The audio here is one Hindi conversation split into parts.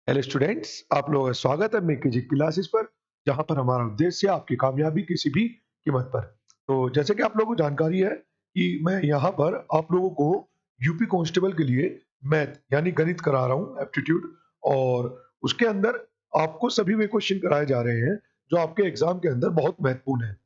हेलो स्टूडेंट्स, आप लोगों का स्वागत है मेक जी क्लासेस पर, जहां पर हमारा उद्देश्य है आपकी कामयाबी किसी भी कीमत पर। तो जैसे कि आप लोगों को जानकारी है कि मैं यहां पर आप लोगों को यूपी कांस्टेबल के लिए मैथ यानी गणित करा रहा हूं, एप्टीट्यूड। और उसके अंदर आपको सभी वे क्वेश्चन कराए जा रहे हैं जो आपके एग्जाम के अंदर बहुत महत्वपूर्ण है।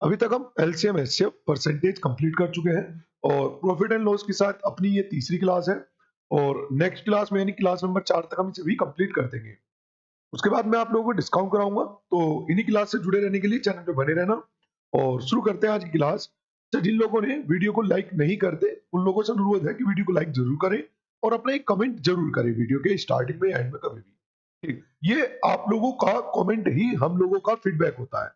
अभी तक हम एलसीएम एचसीएफ परसेंटेज कंप्लीट कर चुके हैं और प्रॉफिट एंड लॉस के साथ अपनी ये तीसरी क्लास है। और नेक्स्ट क्लास में यानी क्लास नंबर 4 तक हम इसे भी कंप्लीट कर देंगे। उसके बाद मैं आप लोगों को डिस्काउंट कराऊंगा, तो इन्हीं क्लास से जुड़े रहने के लिए चैनल पे बने रहना। और शुरू करते हैं आज की क्लास। तो जिन लोगों ने वीडियो को लाइक नहीं करते उन लोगों से अनुरोध है कि वीडियो को लाइक जरूर करें और अपना एक कमेंट जरूर करें वीडियो के स्टार्टिंग में एंड में कभी भी। ठीक, ये आप लोगों का कमेंट ही हम लोगों का फीडबैक होता है।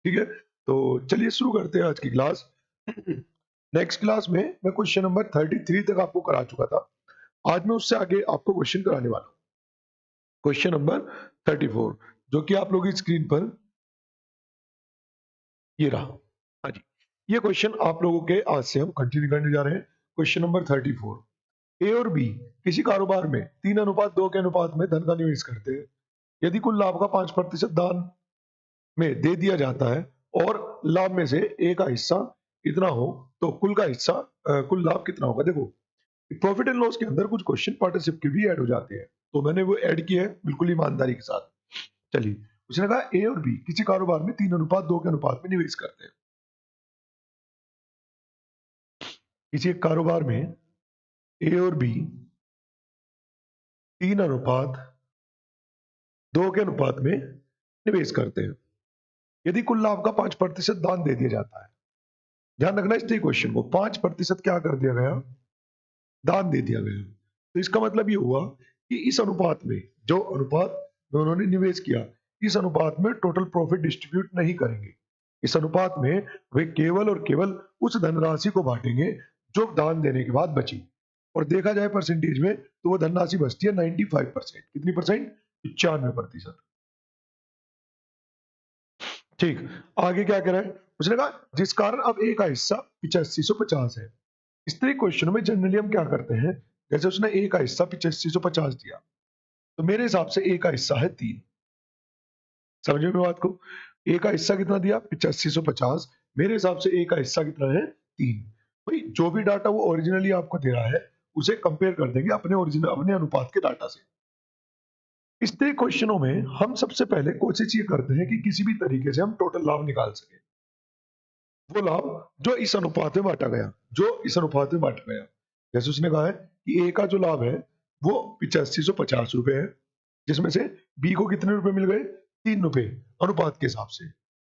ठीक है, तो चलिए शुरू करते हैं आज की क्लास। नेक्स्ट क्लास में मैं क्वेश्चन नंबर 33 तक आपको करा चुका था। आज मैं उससे आगे आपको क्वेश्चन कराने वाला हूँ, क्वेश्चन नंबर 34, जो कि आप लोगों की स्क्रीन पर ये रहा। हाँ जी, ये क्वेश्चन आप लोगों के आज से हम कंटिन्यू करने जा रहे हैं। क्वेश्चन नंबर 34, ए और बी किसी कारोबार में 3:2 के अनुपात में धन का निवेश करते हैं। यदि कुल लाभ का 5% दान में दे दिया जाता है और लाभ में से ए का हिस्सा कितना हो, तो कुल का हिस्सा कुल लाभ कितना होगा। देखो, प्रॉफिट एंड लॉस के अंदर कुछ क्वेश्चन पार्टनरशिप के भी ऐड हो जाते हैं, तो मैंने वो ऐड किए हैं बिल्कुल ईमानदारी के साथ। चलिए, उसने कहा ए और बी किसी कारोबार में 3:2 के अनुपात में निवेश करते हैं। किसी एक कारोबार में ए और बी 3:2 के अनुपात में निवेश करते हैं। यदि कुल लाभ का 5% दान दे दिया जाता है। ध्यान रखना इस क्वेश्चन को, 5% क्या कर दिया गया, दान दे दिया गया। तो इसका मतलब ये हुआ कि इस अनुपात में, जो अनुपात में उन्होंने निवेश किया, इस अनुपात में टोटल प्रॉफिट डिस्ट्रीब्यूट नहीं करेंगे। इस अनुपात में वे केवल और केवल उस धनराशि को बांटेंगे जो दान देने के बाद बची। और देखा जाए परसेंटेज में तो वो धनराशि बचती है 95%। कितनी परसेंट? 95%। ठीक, आगे क्या कह रहा है? उसने कहा जिस कारण अब ए का हिस्सा 8550 है। इस तरह क्वेश्चन में जनरली हम क्या करते हैं, जैसे उसने ए का हिस्सा 8550 दिया, तो मेरे हिसाब से ए का हिस्सा है 3। समझे मेरी बात को? ए का हिस्सा कितना दिया? 8550। मेरे हिसाब से ए का हिस्सा कितना है? 3। भाई जो भी डाटा वो ओरिजिनली आपको दे रहा है उसे कंपेयर कर देंगे अपने ओरिजिनल अपने अनुपात के डाटा से। इस तरह क्वेश्चनों में हम सबसे पहले कोशिश ये करते हैं कि किसी भी तरीके से हम टोटल लाभ निकाल सके। वो लाभ जो इस अनुपात में बांटा गया, जो इस अनुपात में बांटा गया। जैसे उसने कहा है कि ए का जो लाभ है वो 8550 रुपए है, जिसमें से बी को कितने रुपए मिल गए? 3 रुपए, अनुपात के हिसाब से।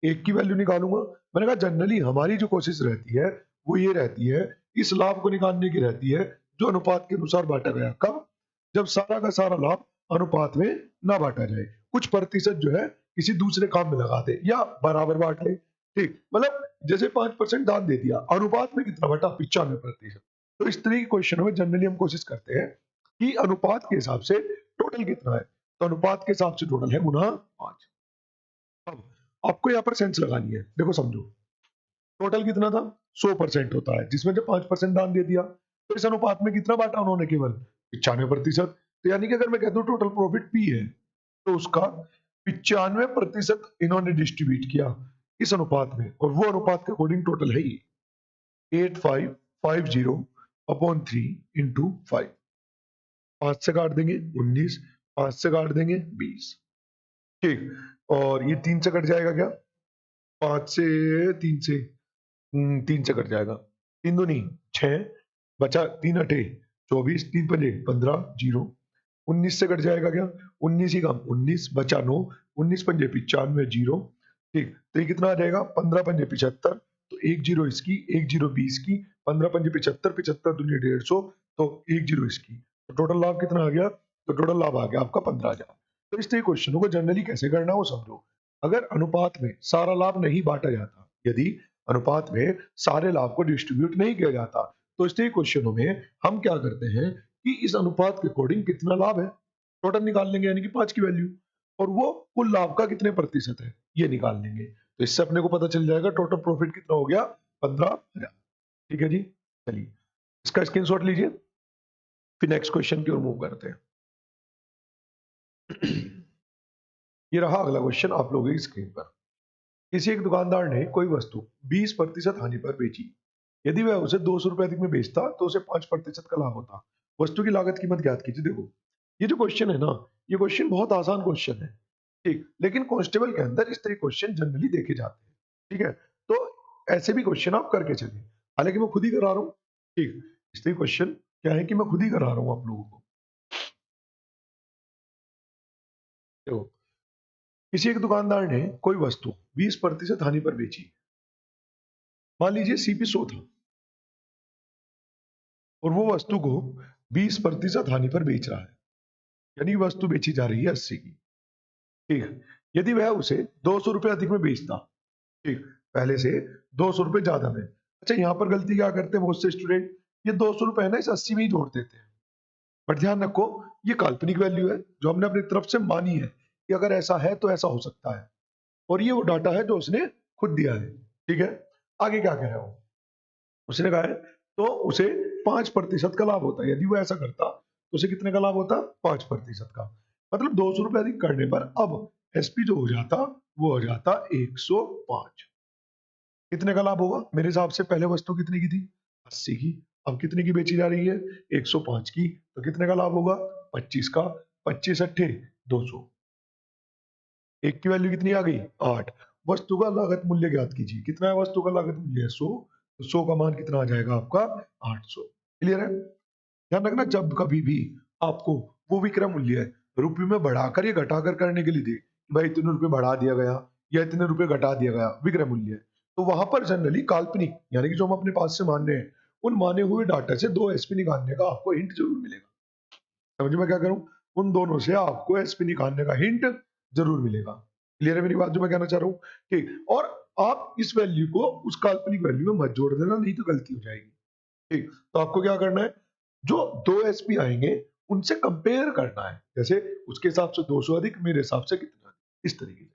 एक की वैल्यू निकालूंगा। मैंने कहा जनरली हमारी जो कोशिश रहती है वो ये रहती है, इस लाभ को निकालने की रहती है जो अनुपात के अनुसार बांटा गया। कब? जब सारा का सारा लाभ अनुपात में ना बांटा जाए, कुछ प्रतिशत जो है किसी दूसरे काम में लगा दे या बराबर बांट ले। ठीक, मतलब जैसे 5% दान दे दिया, अनुपात में कितना बटा? 95%। तो इस तरह के क्वेश्चनों में जनरली हम कोशिश करते हैं कि अनुपात के हिसाब से टोटल कितना है, तो अनुपात के हिसाब से टोटल है गुना 5। अब आपको यहाँ पर सेंस लगानी है, देखो समझो, टोटल कितना था? 100% होता है, जिसमें जब 5% दान दे दिया तो इस अनुपात में कितना बांटा उन्होंने? केवल 95%। तो यानी कि अगर मैं कहता हूँ टोटल प्रॉफिट पी है, तो उसका 95% इन्होंने डिस्ट्रीब्यूट किया इस अनुपात में, और वो अनुपात के अकॉर्डिंग टोटल है ये 8550/3 इंटू 5। 5 से काट देंगे 19, 5 से काट देंगे 20। ठीक, और ये 3 से कट जाएगा क्या? 5 से 3 से 3 से कट जाएगा। 3 दूनी 6, बचा 3 अठे 24, 3 पंजे 15, 0। 19 से कट जाएगा क्या? 19 ही कम 19, बचा 9, 19 पंजे 95, 0। ठीक, तो ये कितना आ जाएगा? 15 पंजे 75, तो 1 0 इसकी, 1 0 20 की, 15 पंजे 75, 75 दूनी 150, तो 1 0 इसकी। तो टोटल लाभ कितना आ गया? तो टोटल लाभ आ गया आपका 15,000। तो इस तरह क्वेश्चनों को जनरली कैसे करना है वो समझो। अगर अनुपात में सारा लाभ नहीं बांटा जाता, यदि अनुपात में सारे लाभ को डिस्ट्रीब्यूट नहीं किया जाता, तो इस तरह क्वेश्चनों में हम क्या करते हैं कि इस अनुपात के अकॉर्डिंग कितना लाभ है टोटल निकाल लेंगे, यानी कि 5 की वैल्यू, और वो कुल लाभ का कितने प्रतिशत है ये निकाल लेंगे। तो इससे अपने को पता चल जाएगा टोटल प्रॉफिट कितना हो गया? 15,000। ठीक है जी, चलिए इसका स्क्रीनशॉट लीजिए, फिर नेक्स्ट क्वेश्चन की ओर मूव करते हैं। ये रहा अगला क्वेश्चन आप लोगों की स्क्रीन पर। किसी एक दुकानदार ने कोई वस्तु 20% हानि पर बेची। यदि वह उसे 200 रुपए अधिक में बेचता तो उसे 5% का लाभ होता। वस्तु की लागत कीमत ज्ञात कीजिए। देखो, ये जो क्वेश्चन है ना, ये क्वेश्चन बहुत आसान क्वेश्चन है, ठीक, लेकिन कांस्टेबल के अंदर इस तरह क्वेश्चन जनरली देखे जाते हैं, ठीक है। तो ऐसे भी क्वेश्चन आप करके चलिए, हालांकि मैं खुद ही करा रहा हूँ, ठीक। इस तरह क्वेश्चन क्या है कि मैं खुद ही करा रहा हूँ आप लोगों को। देखो, किसी एक दुकानदार ने कोई वस्तु 20% हानि पर बेची। मान लीजिए सीपी 100 था और वो वस्तु को 20% हानि पर बेच रहा है, यानी वस्तु बेची जा रही है 80 की, ठीक है। यदि वह उसे 200 रुपए अधिक में बेचता, ठीक, पहले से 200 रुपए ज्यादा में। अच्छा, यहाँ पर गलती क्या करते हैं बहुत से स्टूडेंट, ये 200 रुपए है ना इस 80 में ही जोड़ देते हैं। बट ध्यान रखो, ये काल्पनिक वैल्यू है जो हमने अपनी तरफ से मानी है कि अगर ऐसा है तो ऐसा हो सकता है, और ये वो डाटा है जो उसने खुद दिया है, ठीक है। आगे क्या कह रहा हूं, उसने कहा है तो उसे 5% का लाभ होता है। यदि वो ऐसा करता तो उसे कितने का लाभ होता, 5% का। मतलब 200 रुपए अधिक करने पर अब एसपी जो हो जाता वो हो जाता 105। कितने का लाभ होगा, मेरे हिसाब से पहले वस्तु कितने की थी, 80 की। अब कितने की बेची जा रही है, 105 की, तो कितने का लाभ होगा, 25 का। 25 अट्ठे 200, एक की वैल्यू कितनी आ गई, 8। वस्तु का लागत मूल्य ज्ञात कीजिए। कितना है वस्तु का लागत मूल्य है 100, तो 100 का मान कितना आ जाएगा आपका 800। क्लियर है। ध्यान रखना, जब कभी भी आपको वो विक्रय मूल्य रुपये में बढ़ाकर या घटाकर करने के लिए दे, भाई इतने रुपए बढ़ा दिया गया या इतने रुपए घटा दिया गया विक्रय मूल्य, तो वहां पर जनरली काल्पनिक यानी कि जो हम अपने पास से मान रहे हैं उन माने हुए डाटा से 2 एसपी निकालने का आपको हिंट जरूर मिलेगा। समझ में क्या करूं, उन दोनों से आपको एसपी निकालने का हिंट जरूर मिलेगा। क्लियर है मेरी बात जो मैं कहना चाह रहा हूँ, ठीक। और आप इस वैल्यू को उस काल्पनिक वैल्यू में मत जोड़ देना, नहीं तो गलती हो जाएगी, ठीक। तो आपको क्या करना है, जो 2 एसपी आएंगे उनसे कंपेयर करना है, जैसे उसके हिसाब से 200 अधिक, मेरे हिसाब से कितना अधिक, इस तरीके से।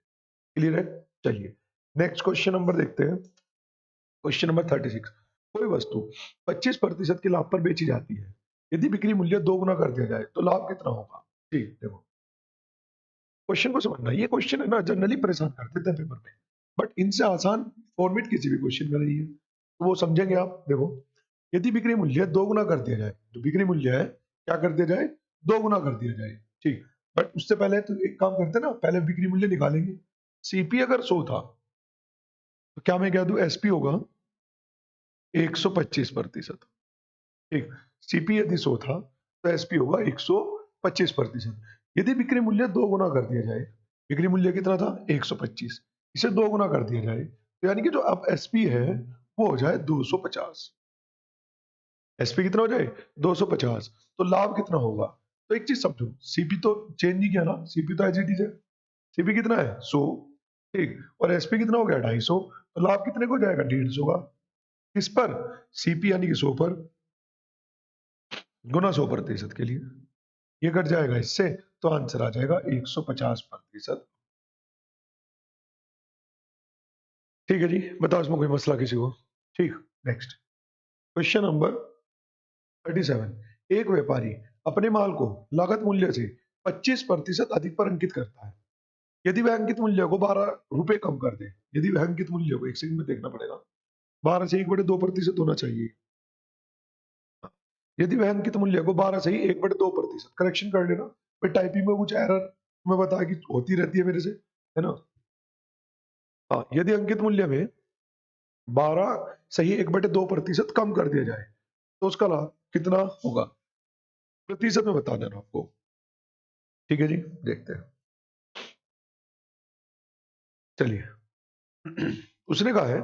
क्लियर है। चलिए नेक्स्ट क्वेश्चन नंबर देखते हैं। Question number 36। कोई वस्तु 25% के लाभ पर बेची जाती है। यदि बिक्री मूल्य 2 गुना कर दिया जाए तो लाभ कितना होगा। ठीक, देखो क्वेश्चन को समझना, ये क्वेश्चन है ना जनरली परेशान कर देते हैं पेपर में, बट इनसे आसान फॉर्मेट किसी भी क्वेश्चन में नहीं है, तो वो समझेंगे आप। देखो, यदि बिक्री मूल्य 2 गुना कर दिया जाए, जो बिक्री मूल्य है क्या कर दिया जाए, 2 गुना कर दिया जाए, ठीक। बट उससे पहले तो एक काम करते हैं ना, पहले बिक्री मूल्य निकालेंगे। सीपी अगर 100 था तो क्या मैं कह दूं एसपी होगा 125%, ठीक। सीपी यदि 100 था तो एसपी होगा 125%। यदि बिक्री मूल्य 2 गुना कर दिया जाए, बिक्री मूल्य कितना था 125, इसे 2 गुना कर दिया जाए, तो यानी कि जो अब एसपी है वो हो जाए 250। एसपी कितना हो जाए 250, तो लाभ कितना होगा। तो एक चीज समझो, सीपी तो चेंज नहीं किया ना, सीपी तो एज इट इज है। सीपी कितना है 100, ठीक, और एसपी कितना हो गया 250, तो लाभ कितने को हो जाएगा 150 का। किस पर, सीपी यानी कि 100 पर, गुना 100% के लिए, ये कट जाएगा इससे, तो आंसर आ जाएगा 150%। ठीक है जी, बताओ इसमें कोई मसला किसी को। ठीक, नेक्स्ट क्वेश्चन नंबर 37। एक व्यापारी अपने माल को लागत मूल्य से 25% अधिक पर अंकित करता है। यदि वह अंकित मूल्य को 12 रुपए कम कर दे, यदि वह अंकित मूल्य को, एक सेकंड में देखना पड़ेगा, 12 से 1/2% होना चाहिए। यदि वह अंकित मूल्य को 12 से ही 1/2%, करेक्शन कर लेना, फिर टाइपिंग में कुछ एरर मैं बता कि होती रहती है मेरे से, है ना। हाँ, यदि अंकित मूल्य में 12 से ही 1/2% कम कर दिया जाए तो उसका लाभ कितना होगा, प्रतिशत में बता देना आपको। ठीक है जी, देखते हैं। चलिए उसने कहा है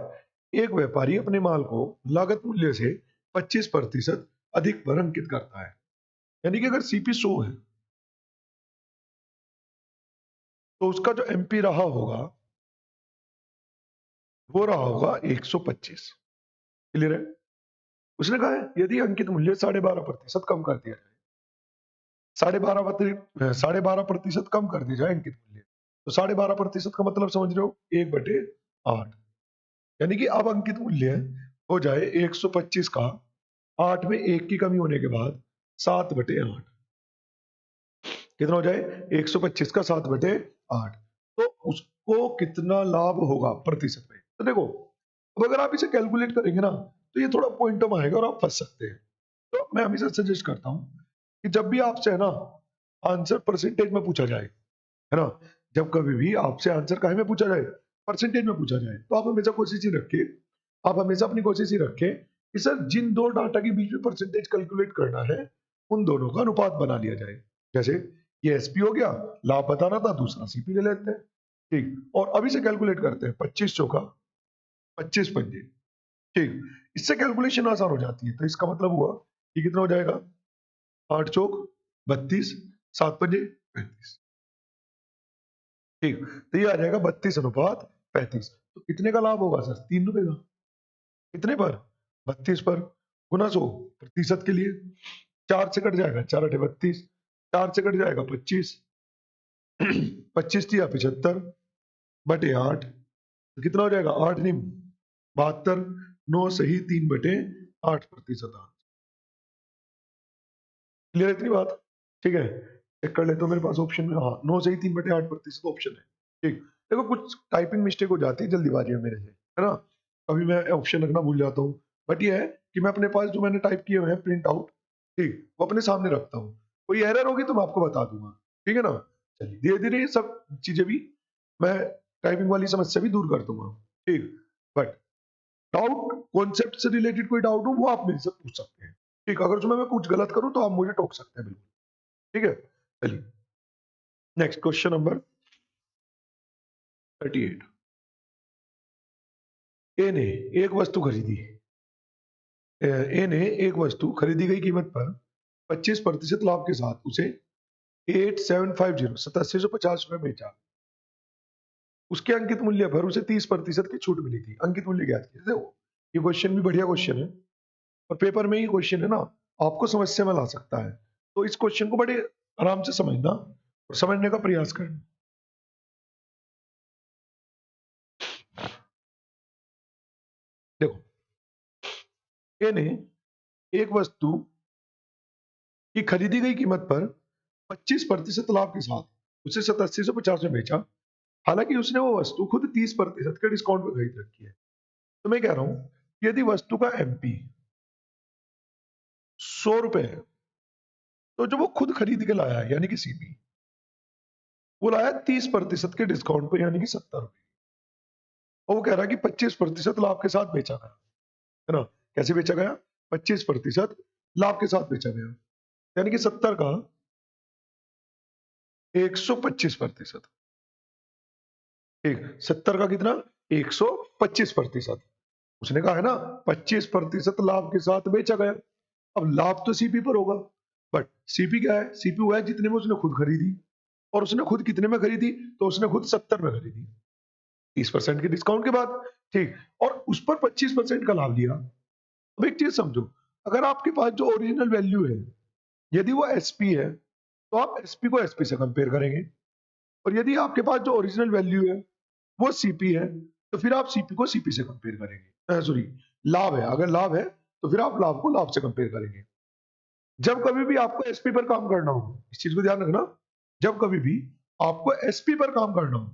एक व्यापारी अपने माल को लागत मूल्य से 25% अधिक पर अंकित करता है। यानी कि अगर सीपी 100 है तो उसका जो एमपी रहा होगा वो रहा होगा 125। क्लियर है। उसने कहा है यदि अंकित मूल्य 12.5% कम कर दिया जाए, 12.5% कम कर दिया जाए अंकित मूल्य, तो 12.5% का मतलब समझ रहे हो 1/8, यानी कि अब अंकित मूल्य हो जाए 125 का 8 में 1 की कमी होने के बाद 7/8, कितना हो जाए 125 का 7/8। उसको कितना लाभ होगा प्रतिशत में। तो देखो, अब अगर आप इसे कैलकुलेट करेंगे ना तो ये थोड़ा पॉइंट में आएगा और आप फंस सकते हैं। तो मैं हमेशा सजेस्ट करता हूँ कि जब भी आपसे है ना आंसर परसेंटेज में पूछा जाए, है ना, जब कभी भी आपसे आंसर काहे में पूछा जाए, परसेंटेज में पूछा जाए, तो आप हमेशा कोशिश ही रखिए, आप हमेशा अपनी कोशिश ही रखें कि सर जिन दो डाटा के बीच में परसेंटेज कैलकुलेट करना है उन दोनों का अनुपात बना लिया जाए। जैसे ये एसपी हो गया, लाभ बताना था, दूसरा सीपी ले लेते हैं, ठीक, और अभी से कैलकुलेट करते हैं 25 चौका 25 पंजे, ठीक, इससे कैलकुलेशन आसान हो जाती है। तो इसका मतलब हुआ कि कितना हो जाएगा, 8 चौक 32, 7 पंजे 35, ठीक, तो ये आ जाएगा 32 अनुपात 35। तो कितने का लाभ होगा सर, 3 रुपए का। कितने पर, 32 पर, गुना 100 प्रतिशत के लिए, 4 से कट जाएगा, 4 अठे 32, 4 से कट जाएगा 25, 25 दिया 75 बटे 8, तो कितना हो जाएगा, 8 नहीं 72, 9 सही 3 बटे 8%। क्लियर है इतनी बात, ठीक है। चेक कर लेते हो मेरे पास ऑप्शन में, हाँ 9 सही 3 बटे 8% ऑप्शन है, ठीक। देखो कुछ टाइपिंग मिस्टेक हो जाती है जल्दीबाजी में मेरे से, है ना, कभी मैं ऑप्शन लगना भूल जाता हूँ, बट ये है कि मैं अपने पास जो मैंने टाइप किए हुए हैं प्रिंट आउट, ठीक, वो अपने सामने रखता हूँ, कोई एरर होगी तो मैं आपको बता दूंगा, ठीक है ना। चलिए धीरे धीरे ये सब चीजें भी मैं टाइपिंग वाली समस्या भी दूर कर दूंगा, ठीक। बट डाउट, कॉन्सेप्ट से रिलेटेड कोई डाउट हो वो आप मेरे से पूछ सकते हैं, ठीक, अगर उसमें मैं कुछ गलत करूं तो आप मुझे टोक सकते हैं, बिल्कुल, ठीक है। चलिए नेक्स्ट क्वेश्चन नंबर 38। ए ने एक वस्तु खरीदी, ए ने एक वस्तु खरीदी गई कीमत पर 25% लाभ के साथ उसे 8750 8750 रुपए बेचा। उसके अंकित मूल्य पर उसे 30% की छूट मिली थी। अंकित मूल्य ज्ञात कीजिए। देखो ये क्वेश्चन भी बढ़िया क्वेश्चन है और पेपर में ही क्वेश्चन है ना, आपको समस्या में ला सकता है, तो इस क्वेश्चन को बड़े आराम से समझना और समझने का प्रयास करना। देखो, ए ने एक वस्तु की खरीदी गई कीमत पर 25% लाभ के साथ उसे 8750 में बेचा। हालांकि उसने वो वस्तु खुद 30% के डिस्काउंट पर खरीद रखी है। तो मैं कह रहा हूं यदि वस्तु का एमपी 100 रुपए है, तो जो वो खुद खरीद के लाया है यानी कि सीपी, वो लाया 30% के डिस्काउंट पे यानी कि 70 रुपए, और वो कह रहा है कि 25% लाभ के साथ बेचा गया, है ना। कैसे बेचा गया, 25% लाभ के साथ बेचा गया, यानी कि 70 का 125%, ठीक, 70 का कितना, 125%। उसने कहा है ना 25% लाभ के साथ बेचा गया। अब लाभ तो सीपी पर होगा, बट सीपी क्या है, सीपी वो है जितने में उसने खुद खरीदी, और उसने खुद कितने में खरीदी, तो उसने खुद 70 में खरीदी 30% के डिस्काउंट के बाद, ठीक, और उस पर 25% का लाभ लिया। अब एक चीज समझो, अगर आपके पास जो ओरिजिनल वैल्यू है यदि वो एसपी है तो आप एसपी को एसपी से कंपेयर करेंगे, और यदि आपके पास जो ओरिजिनल वैल्यू है वो सीपी है तो फिर आप सीपी को सीपी से कंपेयर करेंगे, सॉरी लाभ है, अगर लाभ है तो फिर आप लाभ को लाभ से कंपेयर करेंगे। जब कभी भी आपको एसपी पर काम करना हो, इस चीज को ध्यान रखना, जब कभी भी आपको एसपी पर काम करना हो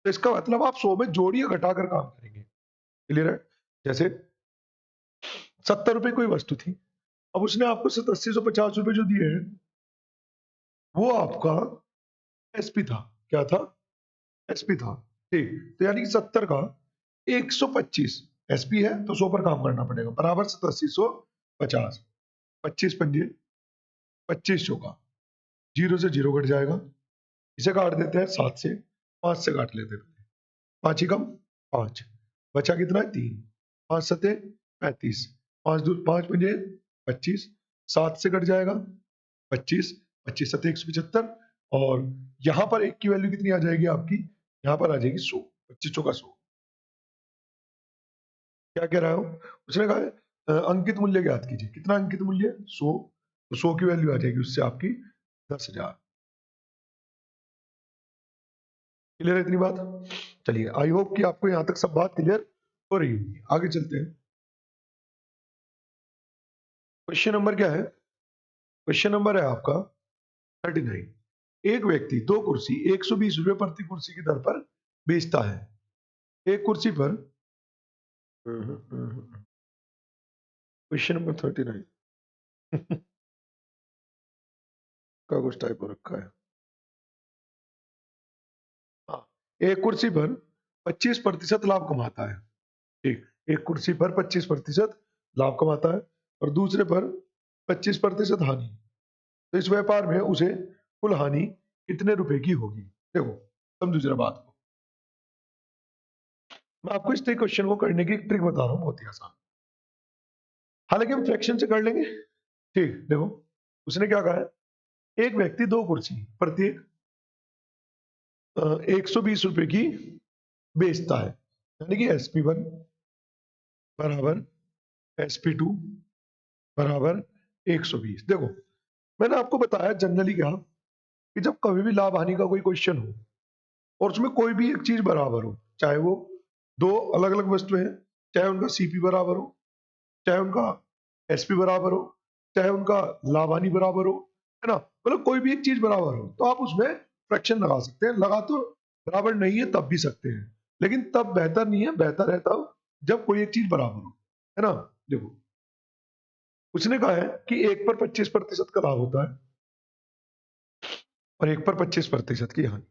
तो इसका मतलब आप 100 में जोड़ या घटाकर काम करेंगे। क्लियर है। जैसे 70 रुपए कोई वस्तु थी, अब उसने आपको 8750 रुपए जो दिए हैं वो आपका एसपी था, क्या था, एसपी था, ठीक, तो यानी कि 70 का 125 एसपी है तो 100 पर काम करना पड़ेगा, बराबर 8750, 25 पंजे 25 चौका, जीरो से जीरो कट जाएगा, इसे काट देते हैं 7 से, 5 से काट लेते हैं, 5 ही कम 5, बचा कितना है 3, 5 सते 35, 5 दूर 5 पंजे 25, 7 से कट जाएगा 25, 25 सते 175, और यहां पर एक की वैल्यू कितनी आ जाएगी आपकी, यहां पर आ जाएगी 100, 25 चौका 100। क्या कह रहा हूं, उसने कहा अंकित मूल्य ज्ञात कीजिए, कितना अंकित मूल्य 100, तो 100 की वैल्यू आ जाएगी उससे आपकी 10,000। क्लियर है इतनी बात, चलिए आई होप कि आपको यहां तक सब बात क्लियर हो रही होगी। आगे चलते हैं, क्वेश्चन नंबर क्या है, क्वेश्चन नंबर है आपका 39। एक व्यक्ति दो कुर्सी 120 रुपए प्रति कुर्सी की दर पर बेचता है। एक कुर्सी पर क्वेश्चन नंबर 39 का कुछ टाइप हो रखा है। हाँ, एक कुर्सी पर 25% लाभ कमाता है। ठीक, एक कुर्सी पर 25% लाभ कमाता है और दूसरे पर 25% हानि। तो इस व्यापार में उसे कुल हानि कितने रुपए की होगी? देखो, समझो जरा बात को। मैं आपको इस क्वेश्चन को करने की ट्रिक बता रहा हूँ, बहुत ही आसान। हालांकि हम फ्रैक्शन से कर लेंगे। ठीक, देखो उसने क्या कहा है, एक व्यक्ति दो कुर्सी प्रत्येक 120 रुपए की बेचता है, यानी कि SP1 बराबर SP2 बराबर 120। देखो, मैंने आपको बताया जनरली क्या, कि जब कभी भी लाभ हानि का कोई क्वेश्चन हो और उसमें कोई भी एक चीज बराबर हो, चाहे वो दो अलग अलग वस्तु हैं, चाहे उनका CP बराबर हो, चाहे उनका SP बराबर हो, चाहे उनका लाभ हानि बराबर हो, है ना, मतलब कोई भी एक चीज बराबर हो, तो आप उसमें फ्रैक्शन लगा सकते हैं। लगा तो बराबर नहीं है तब भी सकते हैं, लेकिन तब बेहतर नहीं है, बेहतर है तब जब कोई एक चीज बराबर हो, है ना। देखो, उसने कहा है कि एक पर 25% का लाभ होता है और एक पर 25% की हानि।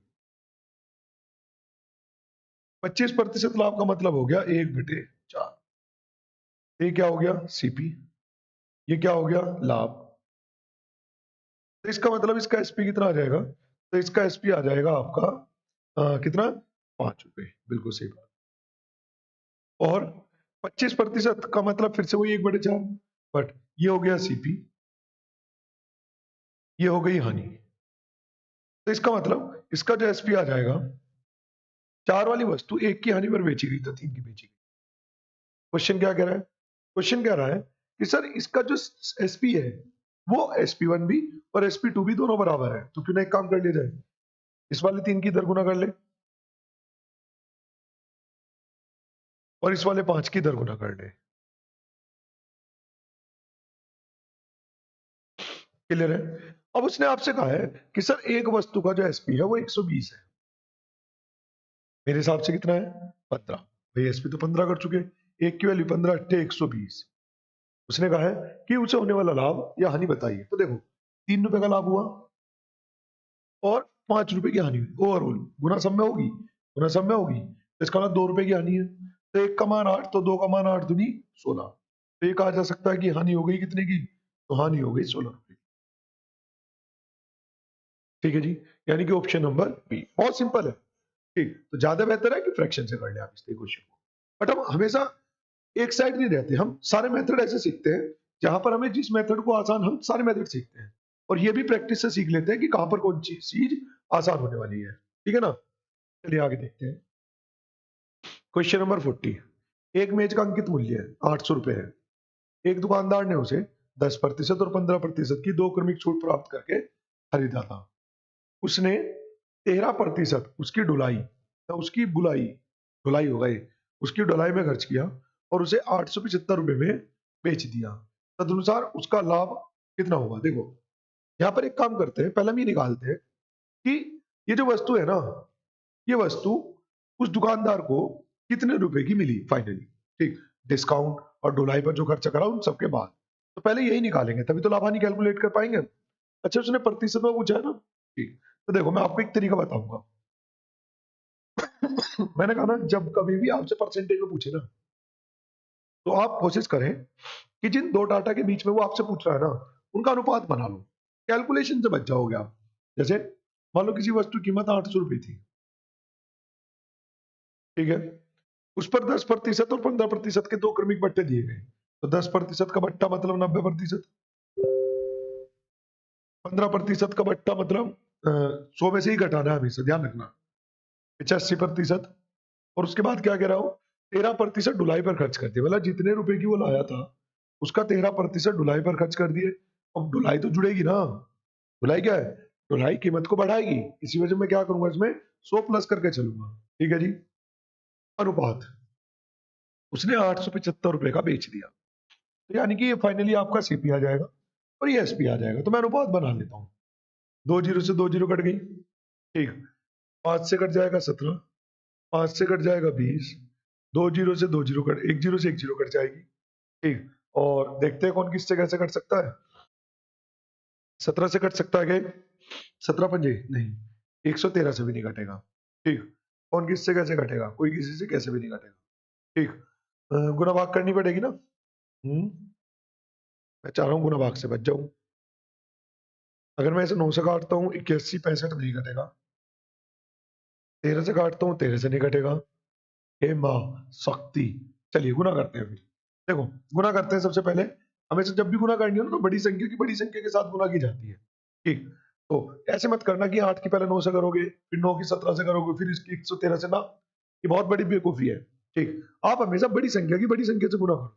25% लाभ का मतलब हो गया 1/4। ये क्या हो गया? CP। ये क्या हो गया? लाभ। तो इसका मतलब इसका SP कितना आ जाएगा? तो इसका SP आ जाएगा आपका कितना? 5 रुपए। बिल्कुल सही बात। और 25% का मतलब फिर से वही 1/4, बट ये हो गया CP, ये हो गई हानि। तो इसका मतलब इसका जो SP आ जाएगा, चार वाली वस्तु एक की हानि पर बेची गई तो तीन की बेची गई। क्वेश्चन क्या कह रहा है? क्वेश्चन कह रहा है कि सर इसका जो SP है वो SP1 भी और SP2 भी दोनों बराबर है, तो क्यों ना एक काम कर लिया जाए, इस वाले तीन की इधर गुना कर ले और इस वाले पांच की इधर गुना कर ले। क्लियर है? अब उसने आपसे कहा है कि सर एक वस्तु का जो SP है वो 120 है, मेरे हिसाब से कितना है? 15। भाई SP तो 15 कर चुके, एक की वैल्यू 15 अट्ठे 120। उसने कहा है कि उसे होने वाला लाभ या हानि बताइए। तो देखो, 3 रुपए का लाभ हुआ और 5 रुपए की हानि हुई, ओवरऑल गुना सब में होगी, गुना सब में होगी, तो इसका मतलब 2 रुपए की हानि है। तो एक का मान 8, तो दो का मान 8 दूनी 16। तो ये कहा जा सकता है कि हानि हो गई कितने की? तो हानि हो गई 16 रुपए की। ठीक है जी, यानी कि ऑप्शन नंबर बी बहुत सिंपल है। ठीक, तो ज्यादा बेहतर है कि फ्रैक्शन से कर ले आप इस क्वेश्चन को। बट हम हमेशा एक साइड नहीं रहते, हम सारे मेथड ऐसे सीखते हैं जहां पर हमें जिस मेथड को आसान, हम सारे मेथड सीखते हैं और ये भी प्रैक्टिस से सीख लेते हैं कि कहां पर कौन सी चीज आसान होने वाली है। ठीक है ना, चलिए आगे देखते हैं। Question number 40। एक मेज का अंकित मूल्य 800 रुपए है। एक दुकानदार ने उसे 10% और 15% की दो क्रमिक छूट प्राप्त करके खरीदा था। उसने 13% उसकी ढुलाई, तो उसकी बुलाई, ढुलाई हो गई, उसकी ढुलाई में खर्च किया और उसे 875 रुपए में बेच दिया। तदनुसार उसका लाभ कितना होगा? देखो, यहाँ पर एक काम करते हैं, पहले हम ये निकालते हैं कि ये जो वस्तु है ना, ये वस्तु उस दुकानदार को कितने रुपए की मिली फाइनली। ठीक, डिस्काउंट और ढुलाई पर जो खर्चा करा उन सबके बाद, तो पहले यही निकालेंगे तभी तो लाभ हानि कैलकुलेट कर पाएंगे। अच्छा, उसने प्रतिशत में पूछा है ना। ठीक, तो देखो मैं आपको एक तरीका बताऊंगा। मैंने कहा ना, जब कभी भी आपसे परसेंटेज में पूछे ना, तो आप कोशिश करें कि जिन दो डाटा के बीच में वो आपसे पूछ रहा है ना, उनका अनुपात बना लो, कैलकुलेशन से बच जाओगे आप। जैसे मान लो किसी वस्तु की कीमत 800 रुपए थी, ठीक है, उस पर 10% और 15% के दो क्रमिक बट्टे दिए गए, तो 10% का बट्टा मतलब 90%, 15% का बट्टा मतलब 100 में से ही घटाना है हमेशा, ध्यान रखना, 85%। और उसके बाद क्या कह रहा हूँ, 13% ढुलाई पर खर्च कर दिया, मतलब जितने रुपए की वो लाया था उसका 13% ढुलाई पर खर्च कर दिए। अब ढुलाई तो जुड़ेगी ना, ढुलाई क्या है? ढुलाई कीमत को बढ़ाएगी, इसी वजह मैं क्या करूंगा, इसमें 100 प्लस करके चलूंगा। ठीक है जी। अनुपात, उसने 875 रुपए का बेच दिया, तो यानी कि ये फाइनली आपका CP आ जाएगा और ये SP आ जाएगा। तो मैं अनुपात बना लेता हूँ, 2 जीरो से 2 जीरो कट गई। ठीक, 5 से कट जाएगा 17, 5 से कट जाएगा 20, 2 जीरो से 2 जीरो कट, 1 जीरो से 1 जीरो कट जाएगी। ठीक, और देखते हैं कौन किससे कैसे कट सकता है। 17 से कट सकता है क्या? 17 पंजे नहीं, 113 से भी नहीं कटेगा। ठीक, कौन किससे कैसे कटेगा? कोई किसी से कैसे भी नहीं कटेगा। ठीक, गुना भाग करनी पड़ेगी ना। मैं चाह रहा हूँ गुना भाग से बच जाऊं। अगर मैं इसे 9 से काटता हूँ 81 65 नहीं कटेगा, 13 से काटता हूँ 13 से नहीं कटेगा। हे माँ शक्ति। चलिए गुना करते हैं फिर। देखो, गुना करते हैं सबसे पहले। हमेशा जब भी गुना करनी हो ना तो बड़ी संख्या की बड़ी संख्या के साथ गुना की जाती है। ठीक, तो ऐसे मत करना कि 8 की पहले 9 से करोगे, फिर 9 की 17 से करोगे, फिर इसकी 113 से ना। ये बहुत बड़ी बेवकूफी है। ठीक, आप हमेशा बड़ी संख्या की बड़ी संख्या से गुना करो।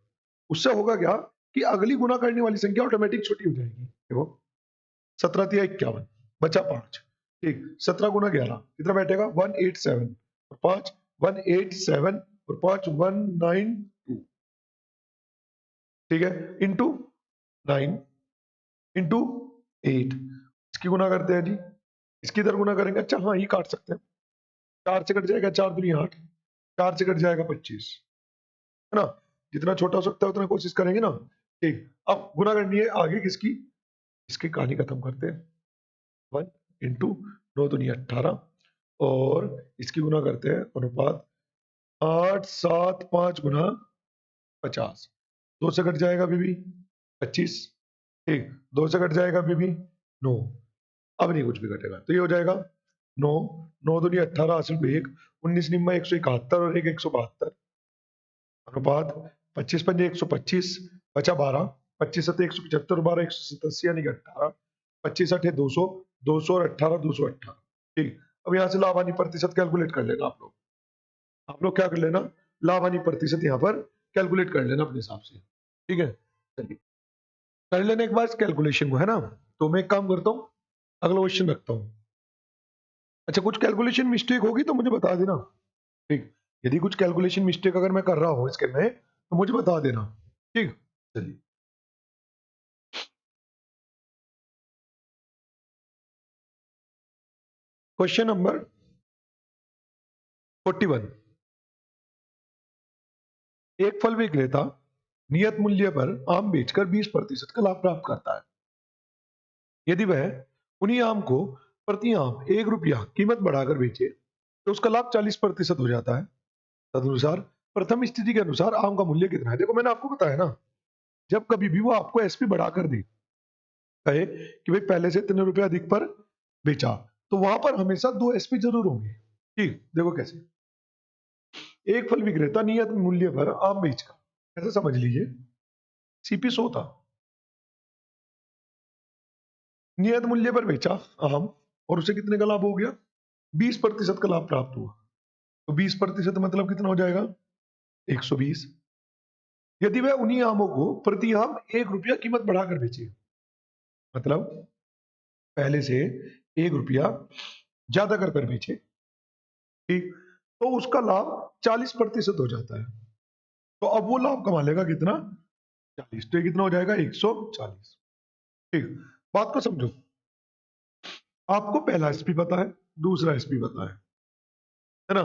उससे होगा क्या कि अगली गुना करने वाली संख्या ऑटोमेटिक छोटी हो जाएगी। देखो, 17 तिया 51, बचा 5। ठीक, 17 गुना 11 कितना बैठेगा? 187, और 5 187, और 5 192। ठीक है, इंटू 9 इंटू 8। इसकी गुना करते हैं जी, इसकी इधर गुना करेंगे। अच्छा हाँ, ये काट सकते हैं। 4 से कट जाएगा 4 दूनी 8, 4 से कट जाएगा 25, है ना। जितना छोटा हो सकता है उतना कोशिश करेंगे ना। ठीक, अब गुना करनी है आगे किसकी, इसकी कहानी खत्म करते हैं। 1 इंटू 9 दूनी 18, और इसकी गुना करते हैं अनुपात 8 7 5 गुना 50। 2 से कट जाएगा बीबी 25। ठीक, 2 से कट जाएगा बीबी 9। अब नहीं कुछ भी घटेगा, तो ये हो जाएगा 9, 9 दूनी 18, हासिल को 1, 19 निम्मा 171, और 1 172, अनुपात 25 पंजे 125, बचा 12, 25 सत्ते 175, 12 187 यानी कि 18, 25 अठे 200, 200 और 18 218। ठीक, अब यहाँ से लाभ हानि प्रतिशत कैलकुलेट कर लेना आप लोग क्या कर लेना, लाभ हानि प्रतिशत यहाँ पर कैलकुलेट कर लेना अपने हिसाब से। ठीक है, चलिए कर लेने के बाद कैलकुलेशन को, है ना। तो मैं एक काम करता हूँ, अगला क्वेश्चन रखता हूँ। अच्छा, कुछ कैलकुलेशन मिस्टेक होगी तो मुझे बता देना। ठीक, यदि कुछ कैलकुलेशन मिस्टेक अगर मैं कर रहा हूँ इसके में तो मुझे बता देना। ठीक, चलिए क्वेश्चन नंबर 41। एक फल विक्रेता नियत मूल्य पर आम बेचकर 20% का लाभ प्राप्त करता है। यदि वह उन्हीं आम को प्रति आम 1 रुपया कीमत बढ़ाकर बेचे तो उसका लाभ 40% हो जाता है। तदनुसार प्रथम स्थिति के अनुसार आम का मूल्य कितना है? देखो, मैंने आपको बताया ना, जब कभी भी वो आपको एसपी बढ़ाकर दे, कहे कि भाई पहले से इतने रुपए अधिक पर बेचा, तो वहां पर हमेशा 2 एसपी जरूर होंगे। ठीक, देखो कैसे। एक फल विक्रेता नियत मूल्य पर आम बेचकर, ऐसा समझ लीजिए सीपी 100 था, नियत मूल्य पर बेचा आम, और उसे कितने का लाभ हो गया? 20% का लाभ प्राप्त हुआ। तो 20% मतलब कितना हो जाएगा? 120। यदि वह उन्हीं आमों को प्रति आम 1 रुपया कीमत बढ़ाकर बेचे, मतलब पहले से 1 रुपया ज्यादा कर बेचे, ठीक, तो उसका लाभ 40% हो जाता है। तो अब वो लाभ कमा लेगा कितना? 40। तो ये कितना हो जाएगा? 140। ठीक, बात को समझो। आपको पहला एसपी पता है, दूसरा एसपी पता है ना।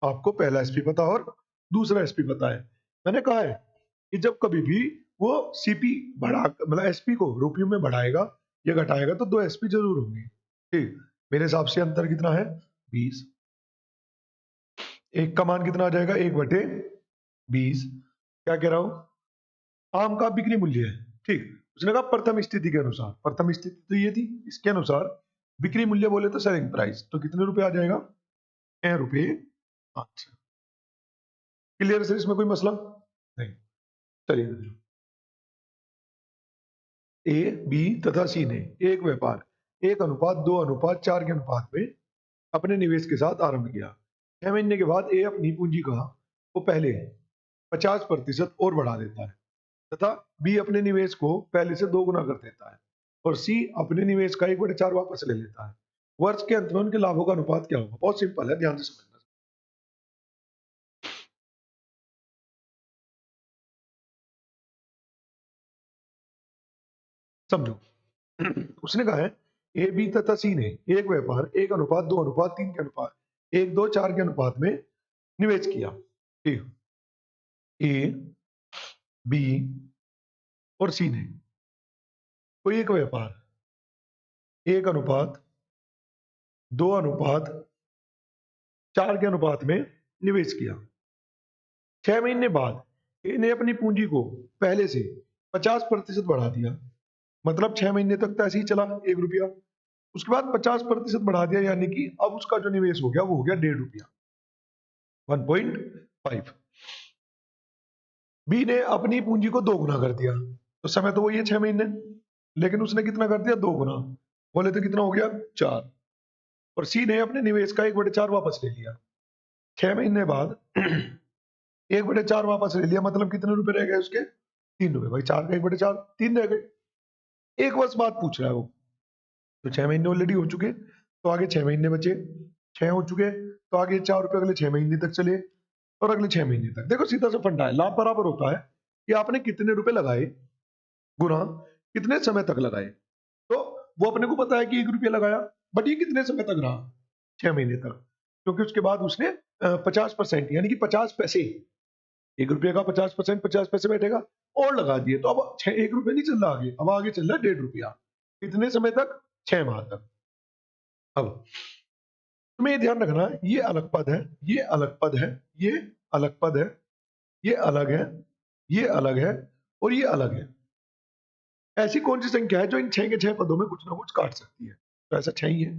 आपको पहला एसपी पता और दूसरा एसपी पता है। मैंने कहा है कि जब कभी भी वो सीपी बढ़ा, मतलब एसपी को रुपयों में बढ़ाएगा या घटाएगा तो 2 एसपी जरूर होंगे। ठीक, मेरे हिसाब से अंतर कितना है? 20। एक का मान कितना आ जाएगा? 1/20। क्या कह रहा हूं? आम का बिक्री मूल्य है। ठीक, उसने कहा प्रथम स्थिति के अनुसार, प्रथम स्थिति तो ये थी, इसके अनुसार बिक्री मूल्य बोले तो सेलिंग प्राइस, तो कितने रुपए आ जाएगा? 6 रुपए। अच्छा, क्लियर है सर, इसमें कोई मसला नहीं। चलिए, ए बी तथा सी ने एक व्यापार 1:2:4 के अनुपात में अपने निवेश के साथ आरंभ किया। 6 महीने के बाद ए अपनी पूंजी का को पहले 50% और बढ़ा देता है, तथा बी अपने निवेश को पहले से 2 गुना कर देता है, और सी अपने निवेश का 1/4 वापस ले लेता है। वर्ष के अंत में उनके लाभों का अनुपात क्या होगा? बहुत सिंपल है, ध्यान से समझना। समझो। उसने कहा है ए बी तथा सी ने एक व्यापार 1:2:3 के अनुपात 1:2:4 के अनुपात में निवेश किया, ठीक, ए, बी और सी ने कोई एक व्यापार 1:2:4 के अनुपात में निवेश किया। 6 महीने बाद ए ने अपनी पूंजी को पहले से 50% बढ़ा दिया, मतलब 6 महीने तक तो ऐसे ही चला 1 रुपया, उसके बाद 50% बढ़ा दिया, यानी कि अब उसका जो निवेश हो गया वो हो गया 1.5 रुपया, 1.5। बी ने अपनी पूंजी को 2 गुना कर दिया, तो समय तो वही है 6 महीने, लेकिन उसने कितना कर दिया 2 गुना, बोले तो कितना हो गया 4। और सी ने अपने निवेश का 1/4 वापस ले लिया। 6 महीने बाद 1/4 वापस ले लिया, मतलब कितने रुपए रह गए उसके 3 रुपए, भाई 4 का 1/4 3 रह गए। 1 वर्ष बाद पूछ रहा है वो, तो 6 महीने ऑलरेडी हो चुके, तो आगे 6 महीने बचे, 6 हो चुके, तो आगे 4 रुपए अगले 6 महीने तक चले, और अगले 6 महीने तक। देखो सीधा सा फंडा है, लाभ बराबर होता है कि आपने कितने रुपए लगाए गुना कितने समय तक लगाए। तो वो अपने को पता है कि 1 रुपया लगाया, बट ये कितने समय तक रहा 6 महीने तक, क्योंकि उसके बाद उसने 50% यानी कि 50 पैसे, 1 रुपये का 50%, 50 पैसे बैठेगा और लगा दिए, तो अब 1 रुपया नहीं चल रहा आगे, अब आगे चल रहा है 1.5 रुपया। कितने समय तक 6 माह तक। अब तुम्हें ये ध्यान रखना, ये अलग पद है, ये अलग पद है, ये अलग पद है, ये अलग है, ये अलग है, और ये अलग है। ऐसी कौन सी संख्या है जो इन 6 के 6 पदों में कुछ ना कुछ काट सकती है? तो ऐसा 6 ही है।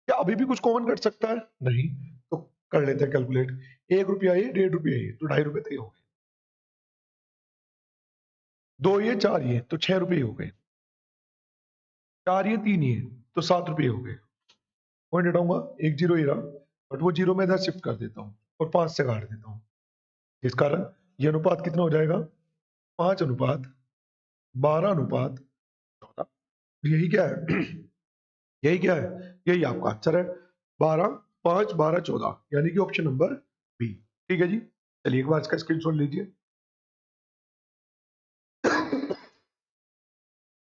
क्या अभी भी कुछ कॉमन कट सकता है? नहीं। तो कर लेते हैं कैलकुलेट। 1 रुपया ये, 1.5 रुपया ये, तो 2.5 रुपये तो ये हो गए, 2 ये 4 ये, तो 6 रुपये हो गए, 4 ये 3 ये, तो 7 रुपये हो गए। पॉइंट हटाऊंगा, 1 जीरो ही रहा, बट वो जीरो में इधर शिफ्ट कर देता हूँ और 5 से काट देता हूँ, इस कारण ये अनुपात कितना हो जाएगा 5:12:14। यही क्या है यही क्या है, यही आपका आंसर है, 12, 5, 12, 14, यानी कि ऑप्शन नंबर बी। ठीक है जी, चलिए एक बार इसका स्क्रीनशॉट लीजिए।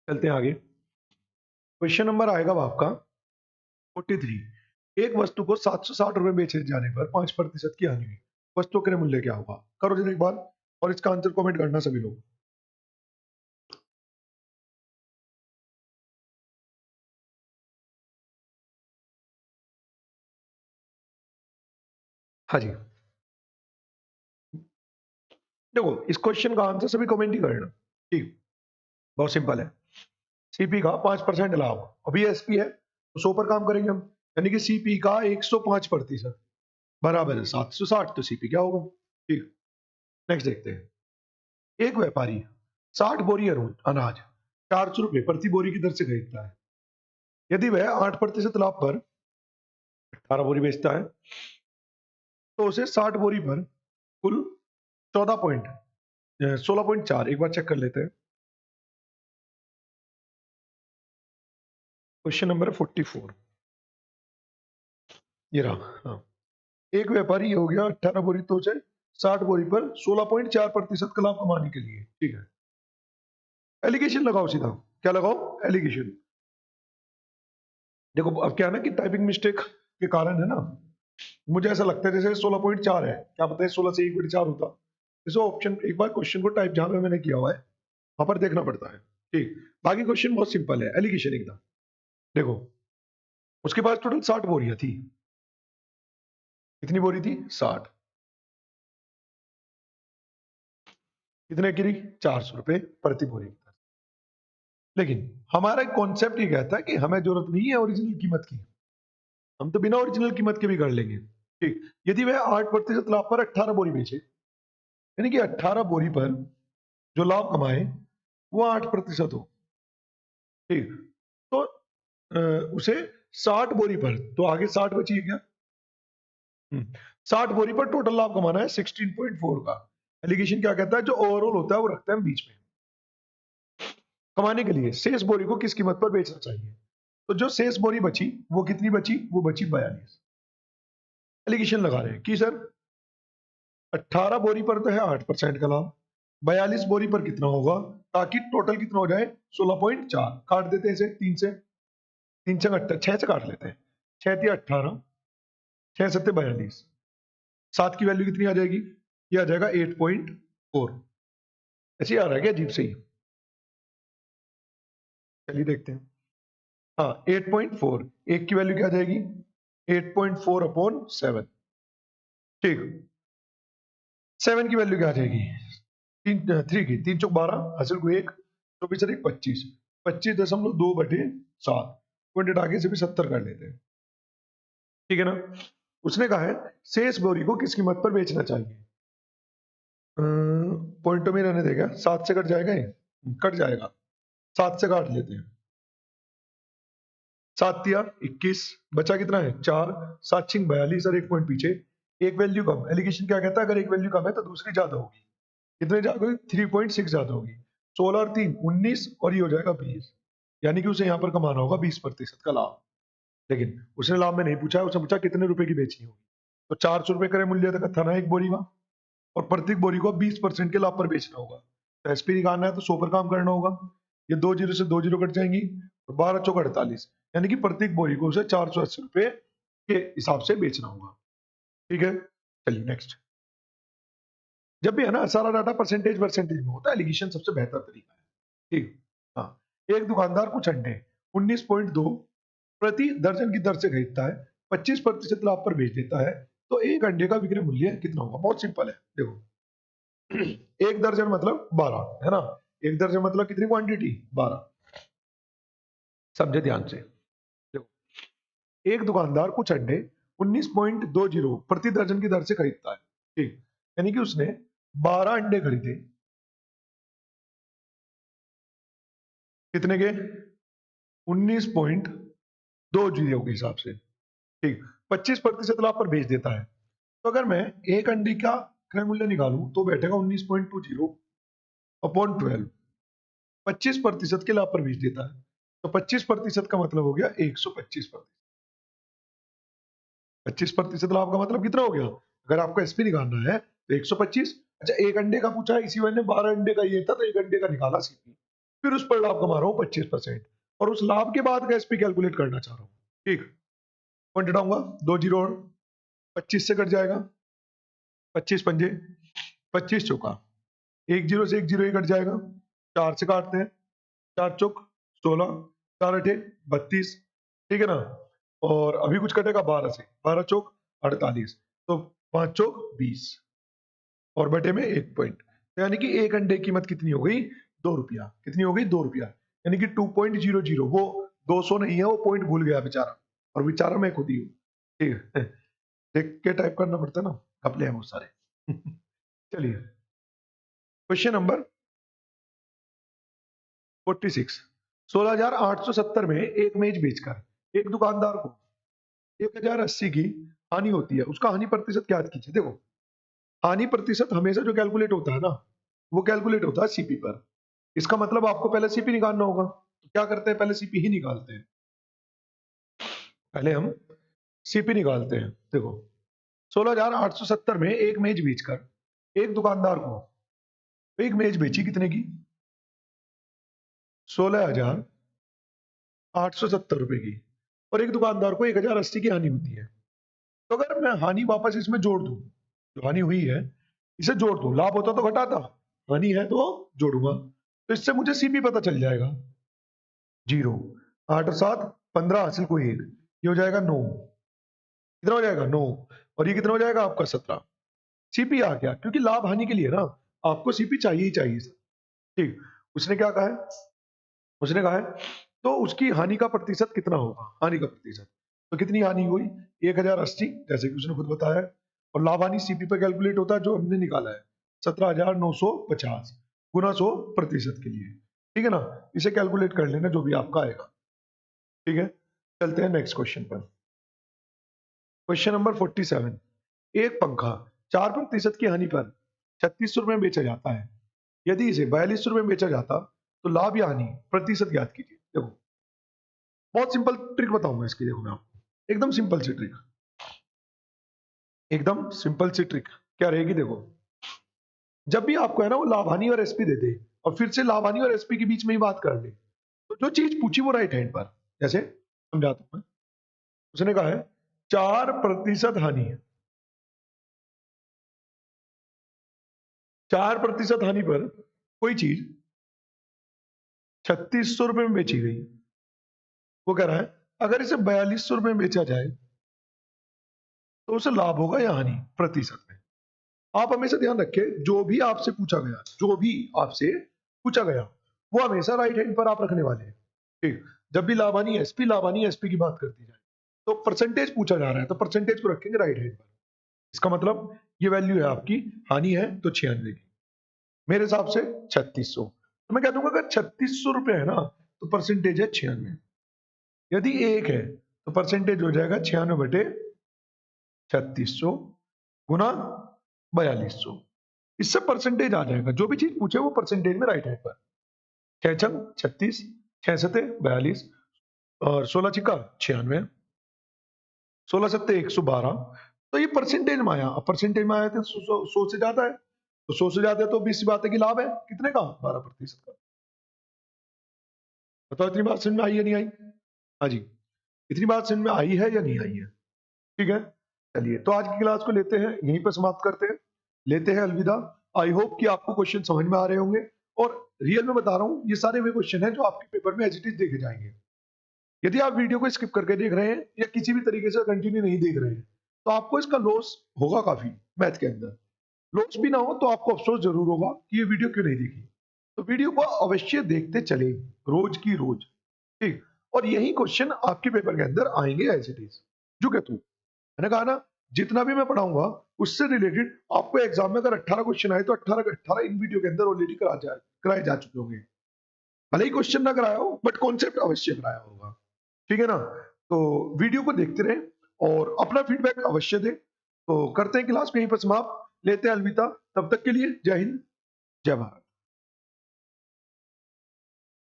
चलते हैं आगे। क्वेश्चन नंबर आएगा वो आपका 43। एक वस्तु को 760 रुपए बेचे जाने पर 5% की हानि हुई, वस्तु का मूल्य क्या होगा? करो जरा एक बार, और इसका आंसर कमेंट करना सभी लोग। हाँ जी, देखो इस क्वेश्चन का आंसर सभी कमेंट ही करना, ठीक, बहुत सिंपल है। सीपी का 5% लाभ, अभी एसपी है तो 100 पर काम करेंगे हम, यानी कि सीपी का 105% बराबर है 760, तो सीपी क्या होगा? ठीक, नेक्स्ट देखते हैं। एक व्यापारी 60 बोरी अनाज 400 रुपए प्रति बोरी की दर से खरीदता है। यदि वह 8% लाभ पर 18 बोरी बेचता है, तो उसे 60 बोरी पर कुल 16.4, एक बार चेक कर लेते हैं। क्वेश्चन नंबर 44, ये रहा। हाँ, एक व्यापारी ये हो गया 18 बोरी, तो उसे 60 बोरी पर 16.4% का लाभ कमाने के लिए, ठीक है, एलिगेशन लगाओ सीधा। क्या लगाओ? एलिगेशन। देखो अब क्या है ना कि टाइपिंग मिस्टेक के कारण है ना, मुझे ऐसा लगता है जैसे 16.4 है, क्या पता है 16 से 1/4 होता। जैसे ऑप्शन, एक बार क्वेश्चन को टाइप जहां पे मैंने किया हुआ है वहां पर देखना पड़ता है, ठीक। बाकी क्वेश्चन बहुत सिंपल है, एलिगेशन एकदम। देखो उसके पास टोटल 60 बोरियां थी, कितनी बोरी थी 60, कितने की? 400 रुपए प्रति बोरी। लेकिन हमारा कॉन्सेप्ट ये कहता है कि हमें जरूरत नहीं है ओरिजिनल कीमत की, हम तो बिना ओरिजिनल कीमत के भी कर लेंगे, ठीक। यदि वह 8% लाभ पर 18 बोरी बेचे, यानी कि 18 बोरी पर जो लाभ कमाए वो 8% हो, ठीक, तो उसे 60 बोरी पर, तो आगे 60 बची है क्या? 60 बोरी पर टोटल लाभ कमाना है 16.4 का। एलिगेशन क्या कहता है, जो ओवरऑल होता है वो रखते हैं हम बीच में। कमाने के लिए शेष बोरी को किस कीमत पर बेचना चाहिए? तो जो शेष बोरी बची वो कितनी बची? वो बची 42। एलिगेशन लगा रहे हैं कि सर 18 बोरी पर तो है 8% का लाभ, 42 बोरी पर कितना होगा, ताकि टोटल कितना हो जाए 16.4। काट देते हैं इसे 3 से, 3 से 6 से काट लेते हैं, 6 × 18, 6 सत्ते 42, 7 की वैल्यू कितनी आ जाएगी? ये आ जाएगा 8.4। ऐसे ही आ रहा है क्या अजीब से ही? चलिए देखते हैं। हाँ 8.4, एक की वैल्यू क्या आ जाएगी? 8.4 अपॉन 7। ठीक, 7 की वैल्यू क्या आ जाएगी? 3 की 3 चौक 12, हासिल को 1, 24 और 1 25, 25.2/7। पॉइंट आगे से भी 70 कर लेते हैं, ठीक है ना। उसने कहा है शेष बोरी को किस कीमत पर बेचना चाहिए? पॉइंटों में रहने देगा, 7 से कट जाएगा ये, कट जाएगा, 7 से काट लेते हैं। 7 तिया 21, बचा कितना है? 4, 7 छिंग 42 और 1 पॉइंट पीछे, एक वैल्यू कम। एलिगेशन क्या कहता है? अगर एक वैल्यू कम है तो दूसरी ज्यादा होगी। कितने ज्यादा होगी? 3.6 ज्यादा होगी। 16 और 3 19 और ये हो जाएगा 20, यानी कि उसे यहाँ पर कमाना होगा 20% का लाभ। लेकिन उसने लाभ में नहीं पूछा, उसने पूछा कितने रुपए की बेचनी होगी। तो 400 रुपए करे मूल्य तक था ना एक बोरी का, और प्रत्येक बोरी को 20% के लाभ पर बेचना होगा। तो एसपी निकालना है तो 100 पर काम करना होगा। ये 2 जीरो से 2 जीरो कट जाएंगी, और 12 चौक 48, यानी कि प्रत्येक बोरी को उसे 480 रुपए के हिसाब से बेचना होगा। ठीक है, चलिए नेक्स्ट। जब भी है ना सारा डाटा परसेंटेज परसेंटेज में होता है, एलिगेशन सबसे बेहतर तरीका है। ठीक, हाँ। एक दुकानदार कुछ अंडे 19.2 प्रति दर्जन की दर से खरीदता है, 25% लाभ पर बेच देता है, तो एक अंडे का विक्रय मूल्य कितना होगा? बहुत सिंपल है, देखो। एक दर्जन मतलब 12 है ना, एक दर्जन मतलब कितनी क्वांटिटी? 12। समझे ध्यान से, देखो। एक दुकानदार कुछ अंडे 19.20 प्रति दर्जन की दर से खरीदता है, ठीक, यानी कि उसने 12 अंडे खरीदे, कितने के? 19.20 के हिसाब से, ठीक, 25% लाभ पर बेच देता है। तो अगर मैं एक अंडे का क्रय मूल्य निकालूं तो बैठेगा 19.20 अपॉन 12, 25% के लाभ पर बेच देता है, तो 25% का मतलब हो गया 125%। 25% लाभ का मतलब कितना हो गया? अगर आपको एसपी निकालना है तो 125। अच्छा, एक अंडे का पूछा है, इसी वजह ने 12 अंडे का ये था तो एक अंडे का निकाला सीपी, फिर उस पर लाभ कमा रहा हूँ 25%, और उस लाभ के बाद का एसपी कैलकुलेट करना चाह रहा हूँ। ठीक, पॉइंट हटाऊंगा, 2 जीरो और 25 से कट जाएगा, 25 पंजे 25 चौका, एक जीरो से एक जीरो ही कट जाएगा, 4 से काटते हैं, 4 चौक 16, 4 अठे 32, ठीक है ना। और अभी कुछ कटेगा 12 से, 12 चौक 48, तो 5 चौक 20, और बटे में 1 पॉइंट, यानी कि एक अंडे की कीमत कितनी हो गई? 2 रुपया। कितनी हो गई? 2 रुपया, यानी कि 2.00। वो 200 नहीं है, वो पॉइंट भूल गया बेचारा, और बेचारा मैं खुद ही हूँ। ठीक है, देख के टाइप करना पड़ता है ना, घपले हैं बहुत सारे। चलिए, क्वेश्चन नंबर 46। 16,870 में एक मेज बेचकर एक दुकानदार को 1,080 की हानि होती है, उसका हानि प्रतिशत ज्ञात कीजिए। देखो, हानि प्रतिशत हमेशा जो कैलकुलेट होता है ना, वो कैलकुलेट होता है सीपी पर। इसका मतलब आपको पहले सीपी निकालना होगा, तो क्या करते हैं? पहले सीपी ही निकालते हैं, पहले हम सीपी निकालते हैं। देखो, 16,870 में एक मेज बेचकर एक दुकानदार को, एक मेज बेची कितने की? 16,870 रुपए की, और एक दुकानदार को 1,080 की हानि होती है। तो अगर मैं हानि वापस इसमें जोड़ दूं, जो हानि हुई है इसे जोड़ दूं, लाभ होता तो घटाता, हानि है तो जोड़ूंगा, तो इससे मुझे सीपी पता चल जाएगा। 0, 8 और 7 15, हासिल को 1, ये हो जाएगा 9। कितना हो जाएगा? 9। और ये कितना हो जाएगा आपका? 17। सीपी आ गया, क्योंकि लाभ हानि के लिए ना आपको सीपी चाहिए ही चाहिए। ठीक, उसने क्या कहा है? उसने कहा है तो उसकी हानि का प्रतिशत कितना होगा? हानि का प्रतिशत, तो कितनी हानि हुई? 1,080, जैसे कि उसने खुद बताया है, और लाभ हानि सीपी पर कैलकुलेट होता है जो हमने निकाला है, 17,950 गुना 100% के लिए। ठीक है ना, इसे कैलकुलेट कर लेना जो भी आपका आएगा। ठीक है, चलते हैं नेक्स्ट क्वेश्चन पर। Question number 47। एक पंखा 4% की हानि पर 3600 रुपए में बेचा जाता है, यदि इसे 4200 रुपए में बेचा जाता तो लाभ या हानि प्रतिशत ज्ञात कीजिए। देखो, बहुत सिंपल ट्रिक बताऊंगा इसकी, देखो मैं आपको एकदम सिंपल सी ट्रिक, एकदम सिंपल सी ट्रिक क्या रहेगी? देखो, जब भी आपको है ना वो लाभ हानि और एसपी दे दे, और फिर से लाभ हानि और एसपी के बीच में ही बात कर ले, तो जो चीज पूछी वो राइट हैंड पर, जैसे समझाता हूं मैं। उसने कहा है 4% हानि है। 4% हानि पर कोई चीज 3600 रुपए में बेची गई। वो कह रहा है अगर इसे 4200 रुपए में बेचा जाए तो उसे लाभ होगा या हानि प्रतिशत में। आप हमेशा ध्यान रखें, जो भी आपसे पूछा गया, जो भी आपसे पूछा गया, वो हमेशा राइट हैंड पर आप रखने वाले हैं। ठीक, जब भी लाभानी एसपी की बात करती जाए तो परसेंटेज पूछा जा रहा है तो परसेंटेज को रखेंगे राइट हैंड पर। इसका मतलब ये वैल्यू है आपकी, हानि है तो 96 की, मेरे हिसाब से 3600, तो मैं कह दूंगा अगर 3600 रुपए है ना तो परसेंटेज है 96। यदि 1 है तो परसेंटेज हो जाएगा 96/3600 गुना 4200। इससे परसेंटेज आ जाएगा, जो भी चीज पूछे वो परसेंटेज में राइट हैंड पर। 6 छंग 36, 6 सते 42 और 16 छिक्का 96, 16 सत्ते 112। तो ये परसेंटेज में आया। अब परसेंटेज में आया तो 100 से ज्यादा है, तो 100 से ज्यादा है तो 20 बात है कि लाभ है कितने का, 12% का। बताओ इतनी बात समझ में आई है नहीं आई? हाँ जी, इतनी बात समझ में आई है या नहीं आई है? ठीक है, चलिए तो आज की क्लास को लेते हैं यहीं पर समाप्त करते हैं, लेते हैं अलविदा। आई होप कि आपको क्वेश्चन समझ में आ रहे होंगे, और रियल में बता रहा हूँ ये सारे वे क्वेश्चन हैं जो आपके पेपर में एज इट इज देखे जाएंगे। यदि आप वीडियो को स्किप करके देख रहे हैं या किसी भी तरीके से कंटिन्यू नहीं देख रहे हैं तो आपको इसका लॉस होगा काफी मैथ के अंदर। लॉस भी ना हो तो आपको अफसोस जरूर होगा कि ये वीडियो क्यों नहीं देखी। तो वीडियो को अवश्य देखते चले, रोज की रोज। ठीक, और यही क्वेश्चन आपके पेपर के अंदर आएंगे एज इट इज। जो कहतू मैंने कहा ना, जितना भी मैं पढ़ाऊंगा उससे रिलेटेड आपको एग्जाम में अगर 18 क्वेश्चन आए तो 18 के 18 इन वीडियो के अंदर ऑलरेडी कराए जा चुके होंगे। भले ही क्वेश्चन ना कराया हो बट कॉन्सेप्ट अवश्य कराया होगा। ठीक है ना, तो वीडियो को देखते रहें और अपना फीडबैक अवश्य दें। तो करते हैं क्लास को यहीं पर समाप्त, लेते हैं अलविदा, तब तक के लिए जय हिंद जय भारत।